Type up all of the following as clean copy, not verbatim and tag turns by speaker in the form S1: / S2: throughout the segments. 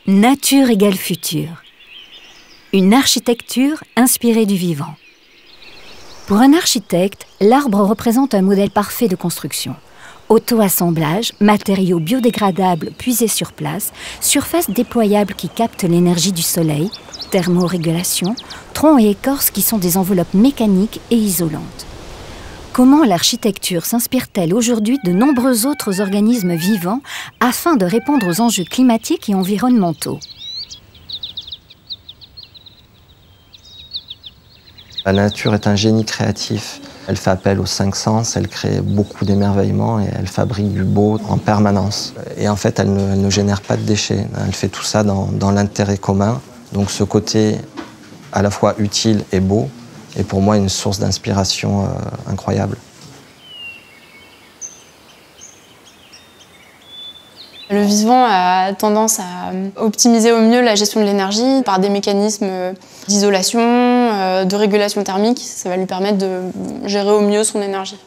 S1: Nature égale futur. Une architecture inspirée du vivant. Pour un architecte, l'arbre représente un modèle parfait de construction. Auto-assemblage, matériaux biodégradables puisés sur place, surface déployable qui capte l'énergie du soleil, thermorégulation, troncs et écorces qui sont des enveloppes mécaniques et isolantes. Comment l'architecture s'inspire-t-elle aujourd'hui de nombreux autres organismes vivants afin de répondre aux enjeux climatiques et environnementaux?
S2: La nature est un génie créatif. Elle fait appel aux 5 sens, elle crée beaucoup d'émerveillements et elle fabrique du beau en permanence. Et en fait, elle ne génère pas de déchets. Elle fait tout ça dans l'intérêt commun. Donc ce côté à la fois utile et beau est pour moi une source d'inspiration incroyable.
S3: Le vivant a tendance à optimiser au mieux la gestion de l'énergie par des mécanismes d'isolation, de régulation thermique. Ça va lui permettre de gérer au mieux son énergie.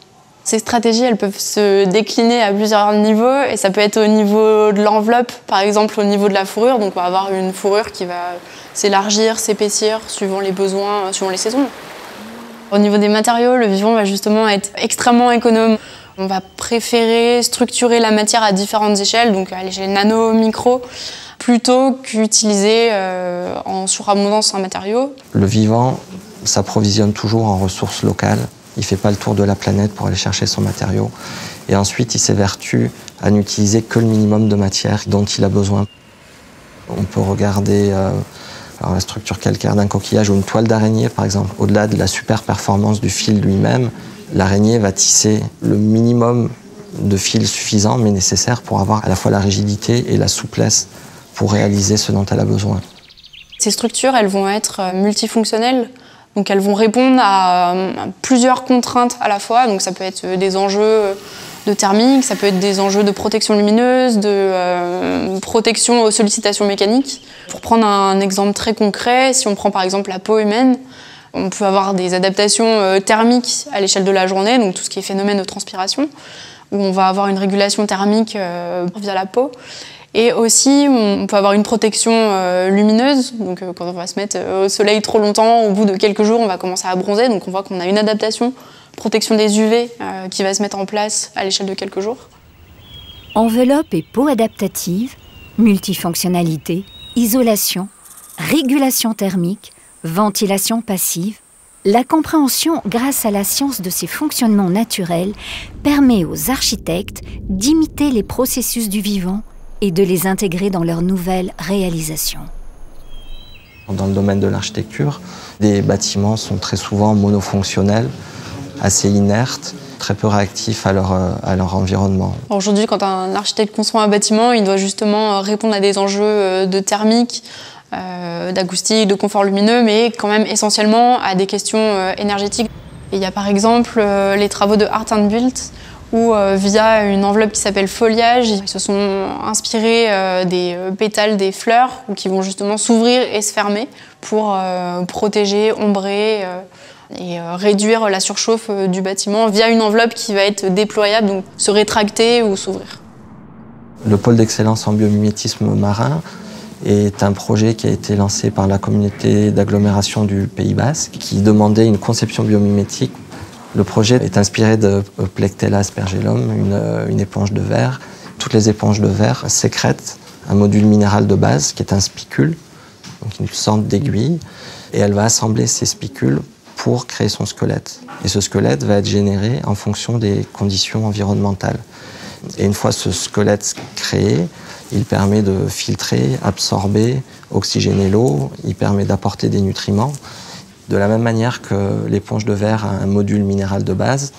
S3: Ces stratégies, elles peuvent se décliner à plusieurs niveaux et ça peut être au niveau de l'enveloppe, par exemple au niveau de la fourrure. Donc on va avoir une fourrure qui va s'élargir, s'épaissir suivant les besoins, suivant les saisons. Au niveau des matériaux, le vivant va justement être extrêmement économe. On va préférer structurer la matière à différentes échelles, donc à l'échelle nano, micro, plutôt qu'utiliser en surabondance en matériaux.
S2: Le vivant s'approvisionne toujours en ressources locales. Il ne fait pas le tour de la planète pour aller chercher son matériau. Et ensuite, il s'évertue à n'utiliser que le minimum de matière dont il a besoin. On peut regarder la structure calcaire d'un coquillage ou une toile d'araignée, par exemple. Au-delà de la super performance du fil lui-même, l'araignée va tisser le minimum de fil suffisant, mais nécessaire pour avoir à la fois la rigidité et la souplesse pour réaliser ce dont elle a besoin.
S3: Ces structures, elles vont être multifonctionnelles. Donc elles vont répondre à plusieurs contraintes à la fois. Donc ça peut être des enjeux de thermique, ça peut être des enjeux de protection lumineuse, de protection aux sollicitations mécaniques. Pour prendre un exemple très concret, si on prend par exemple la peau humaine, on peut avoir des adaptations thermiques à l'échelle de la journée, donc tout ce qui est phénomène de transpiration, où on va avoir une régulation thermique via la peau. Et aussi, on peut avoir une protection lumineuse. Donc, quand on va se mettre au soleil trop longtemps, au bout de quelques jours, on va commencer à bronzer. Donc, on voit qu'on a une adaptation, protection des UV, qui va se mettre en place à l'échelle de quelques jours.
S1: Enveloppe et peau adaptative, multifonctionnalité, isolation, régulation thermique, ventilation passive. La compréhension grâce à la science de ces fonctionnements naturels permet aux architectes d'imiter les processus du vivant et de les intégrer dans leurs nouvelles réalisations.
S2: Dans le domaine de l'architecture, les bâtiments sont très souvent monofonctionnels, assez inertes, très peu réactifs à leur environnement.
S3: Aujourd'hui, quand un architecte construit un bâtiment, il doit justement répondre à des enjeux de thermique, d'acoustique, de confort lumineux, mais quand même essentiellement à des questions énergétiques. Et il y a par exemple les travaux de Art & Built, où via une enveloppe qui s'appelle foliage, ils se sont inspirés des pétales des fleurs qui vont justement s'ouvrir et se fermer pour protéger, ombrer et réduire la surchauffe du bâtiment via une enveloppe qui va être déployable, donc se rétracter ou s'ouvrir.
S2: Le pôle d'excellence en biomimétisme marin est un projet qui a été lancé par la communauté d'agglomération du Pays Basque qui demandait une conception biomimétique. Le projet est inspiré de Plectella aspergillum, une éponge de verre. Toutes les éponges de verre sécrètent un module minéral de base qui est un spicule, donc une sorte d'aiguille, et elle va assembler ces spicules pour créer son squelette. Et ce squelette va être généré en fonction des conditions environnementales. Et une fois ce squelette créé, il permet de filtrer, absorber, oxygéner l'eau, il permet d'apporter des nutriments. De la même manière que l'éponge de verre a un module minéral de base,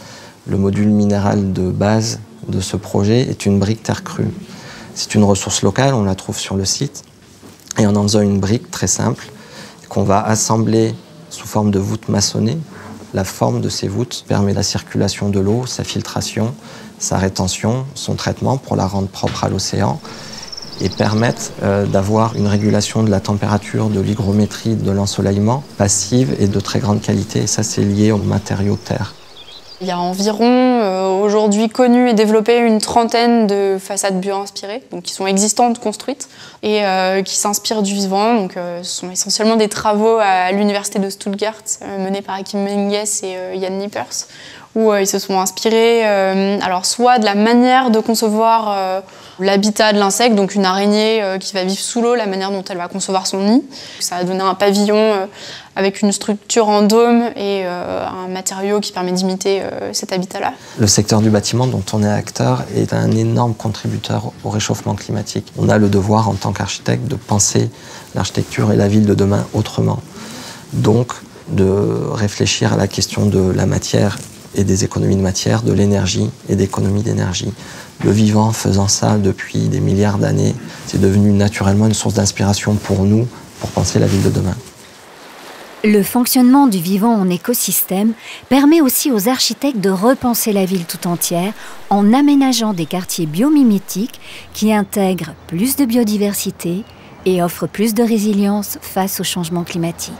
S2: le module minéral de base de ce projet est une brique terre crue. C'est une ressource locale, on la trouve sur le site. Et en faisant une brique très simple, qu'on va assembler sous forme de voûtes maçonnées, la forme de ces voûtes permet la circulation de l'eau, sa filtration, sa rétention, son traitement pour la rendre propre à l'océan, et permettent d'avoir une régulation de la température, de l'hygrométrie, de l'ensoleillement passive et de très grande qualité. Et ça, c'est lié aux matériaux terre.
S3: Il y a environ aujourd'hui aujourd'hui connu et développé une trentaine de façades bio-inspirées, donc qui sont existantes, construites, et qui s'inspirent du vivant. Donc, ce sont essentiellement des travaux à l'université de Stuttgart, menés par Achim Menges et Jan Nippers, où ils se sont inspirés alors soit de la manière de concevoir l'habitat de l'insecte, donc une araignée qui va vivre sous l'eau, la manière dont elle va concevoir son nid. Ça a donné un pavillon avec une structure en dôme et un matériau qui permet d'imiter cet habitat-là.
S2: Le secteur du bâtiment dont on est acteur est un énorme contributeur au réchauffement climatique. On a le devoir en tant qu'architecte de penser l'architecture et la ville de demain autrement. Donc de réfléchir à la question de la matière et des économies de matière, de l'énergie et d'économies d'énergie. Le vivant faisant ça depuis des milliards d'années, c'est devenu naturellement une source d'inspiration pour nous, pour penser la ville de demain.
S1: Le fonctionnement du vivant en écosystème permet aussi aux architectes de repenser la ville tout entière en aménageant des quartiers biomimétiques qui intègrent plus de biodiversité et offrent plus de résilience face au changement climatique.